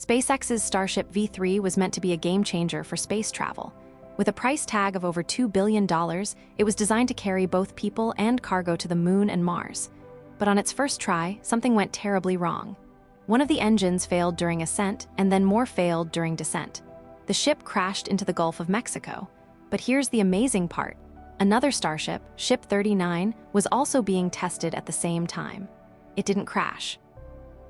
SpaceX's Starship V3 was meant to be a game-changer for space travel. With a price tag of over $2 billion, it was designed to carry both people and cargo to the Moon and Mars. But on its first try, something went terribly wrong. One of the engines failed during ascent, and then more failed during descent. The ship crashed into the Gulf of Mexico. But here's the amazing part. Another Starship, Ship 39, was also being tested at the same time. It didn't crash.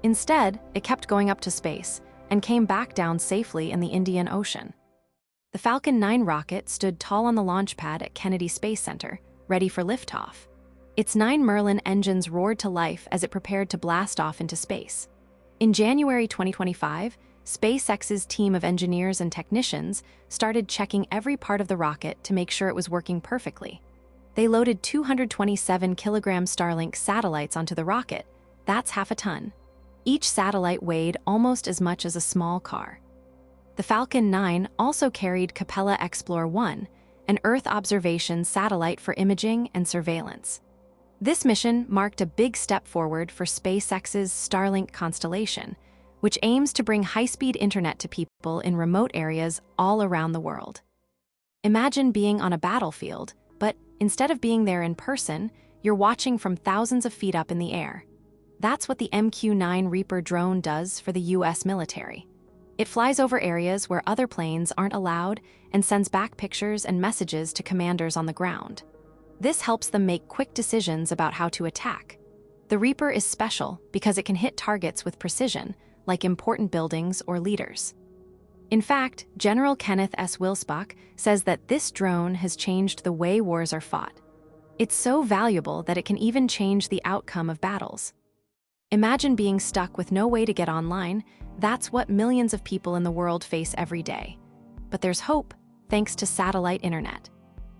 Instead, it kept going up to space and came back down safely in the Indian Ocean. The Falcon 9 rocket stood tall on the launch pad at Kennedy Space Center, ready for liftoff. Its 9 Merlin engines roared to life as it prepared to blast off into space. In January 2025, SpaceX's team of engineers and technicians started checking every part of the rocket to make sure it was working perfectly. They loaded 227-kilogram Starlink satellites onto the rocket. That's half a ton. Each satellite weighed almost as much as a small car. The Falcon 9 also carried Capella Explore 1, an Earth observation satellite for imaging and surveillance. This mission marked a big step forward for SpaceX's Starlink constellation, which aims to bring high-speed internet to people in remote areas all around the world. Imagine being on a battlefield, but instead of being there in person, you're watching from thousands of feet up in the air. That's what the MQ-9 Reaper drone does for the US military. It flies over areas where other planes aren't allowed and sends back pictures and messages to commanders on the ground. This helps them make quick decisions about how to attack. The Reaper is special because it can hit targets with precision, like important buildings or leaders. In fact, General Kenneth S. Wilsbach says that this drone has changed the way wars are fought. It's so valuable that it can even change the outcome of battles. Imagine being stuck with no way to get online. That's what millions of people in the world face every day. But there's hope, thanks to satellite internet.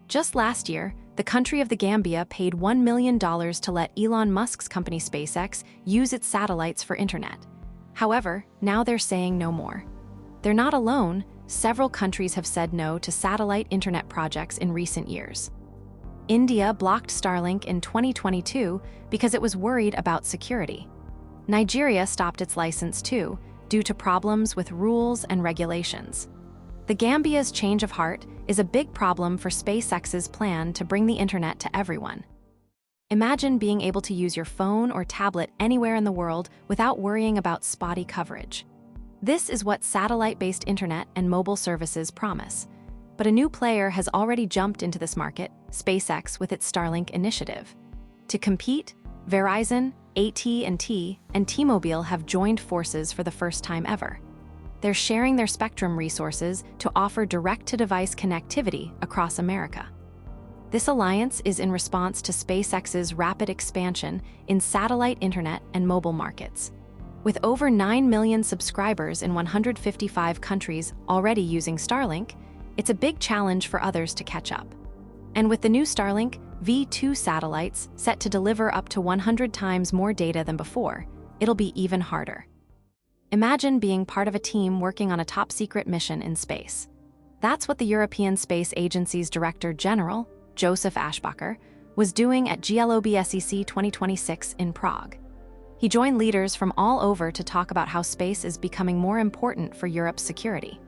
Just last year, the country of the Gambia paid $1 million to let Elon Musk's company SpaceX use its satellites for internet. However, now they're saying no more. They're not alone. Several countries have said no to satellite internet projects in recent years. India blocked Starlink in 2022 because it was worried about security. Nigeria stopped its license too, due to problems with rules and regulations. The Gambia's change of heart is a big problem for SpaceX's plan to bring the internet to everyone. Imagine being able to use your phone or tablet anywhere in the world without worrying about spotty coverage. This is what satellite-based internet and mobile services promise. But a new player has already jumped into this market, SpaceX with its Starlink initiative. To compete, Verizon, AT&T, and T-Mobile have joined forces for the first time ever. They're sharing their spectrum resources to offer direct-to-device connectivity across America. This alliance is in response to SpaceX's rapid expansion in satellite internet and mobile markets. With over 9 million subscribers in 155 countries already using Starlink, it's a big challenge for others to catch up. And with the new Starlink V2 satellites set to deliver up to 100 times more data than before, it'll be even harder. Imagine being part of a team working on a top-secret mission in space. That's what the European Space Agency's Director General, Joseph Aschbacher, was doing at GLOBSEC 2026 in Prague. He joined leaders from all over to talk about how space is becoming more important for Europe's security.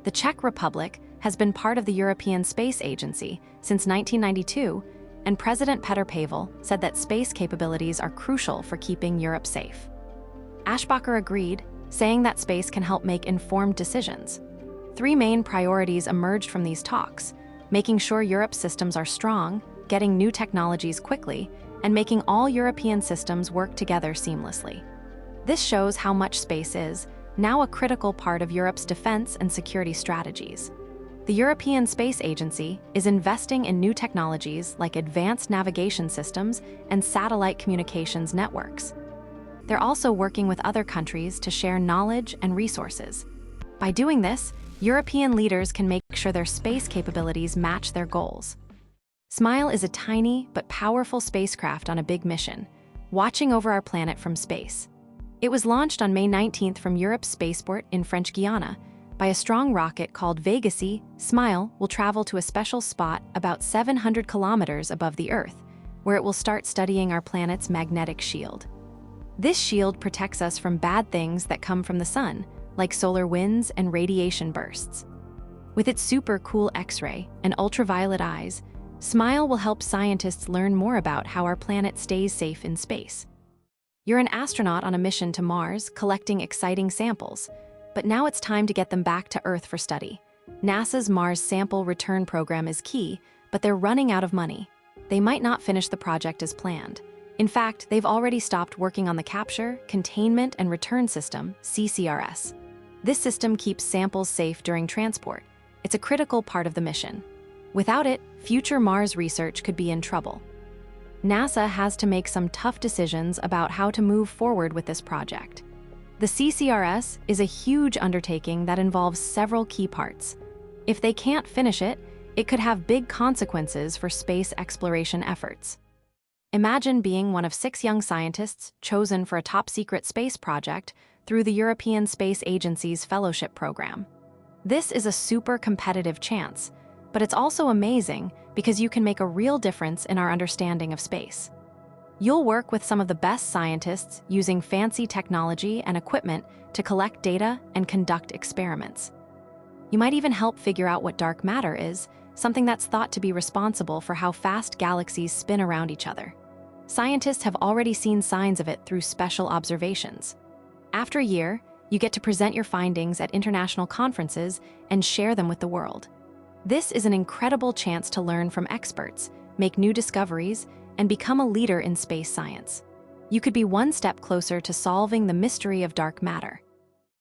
The Czech Republic has been part of the European Space Agency since 1992, and President Petr Pavel said that space capabilities are crucial for keeping Europe safe. Aschbacher agreed, saying that space can help make informed decisions. 3 main priorities emerged from these talks: making sure Europe's systems are strong, getting new technologies quickly, and making all European systems work together seamlessly. This shows how much space is now a critical part of Europe's defense and security strategies. The European Space Agency is investing in new technologies like advanced navigation systems and satellite communications networks. They're also working with other countries to share knowledge and resources. By doing this, European leaders can make sure their space capabilities match their goals. SMILE is a tiny but powerful spacecraft on a big mission, watching over our planet from space. It was launched on May 19th from Europe's spaceport in French Guiana by a strong rocket called Vega-C. SMILE will travel to a special spot about 700 kilometers above the Earth, where it will start studying our planet's magnetic shield. This shield protects us from bad things that come from the sun, like solar winds and radiation bursts. With its super cool X-ray and ultraviolet eyes, SMILE will help scientists learn more about how our planet stays safe in space. You're an astronaut on a mission to Mars, collecting exciting samples, but now it's time to get them back to Earth for study. NASA's Mars Sample Return program is key, but they're running out of money. They might not finish the project as planned. In fact, they've already stopped working on the Capture, Containment, and Return System, CCRS. This system keeps samples safe during transport. It's a critical part of the mission. Without it, future Mars research could be in trouble. NASA has to make some tough decisions about how to move forward with this project. The CCRS is a huge undertaking that involves several key parts. If they can't finish it, it could have big consequences for space exploration efforts. Imagine being one of 6 young scientists chosen for a top-secret space project through the European Space Agency's fellowship program. This is a super competitive chance, but it's also amazing because you can make a real difference in our understanding of space. You'll work with some of the best scientists using fancy technology and equipment to collect data and conduct experiments. You might even help figure out what dark matter is, something that's thought to be responsible for how fast galaxies spin around each other. Scientists have already seen signs of it through special observations. After a year, you get to present your findings at international conferences and share them with the world. This is an incredible chance to learn from experts, make new discoveries, and become a leader in space science. You could be one step closer to solving the mystery of dark matter.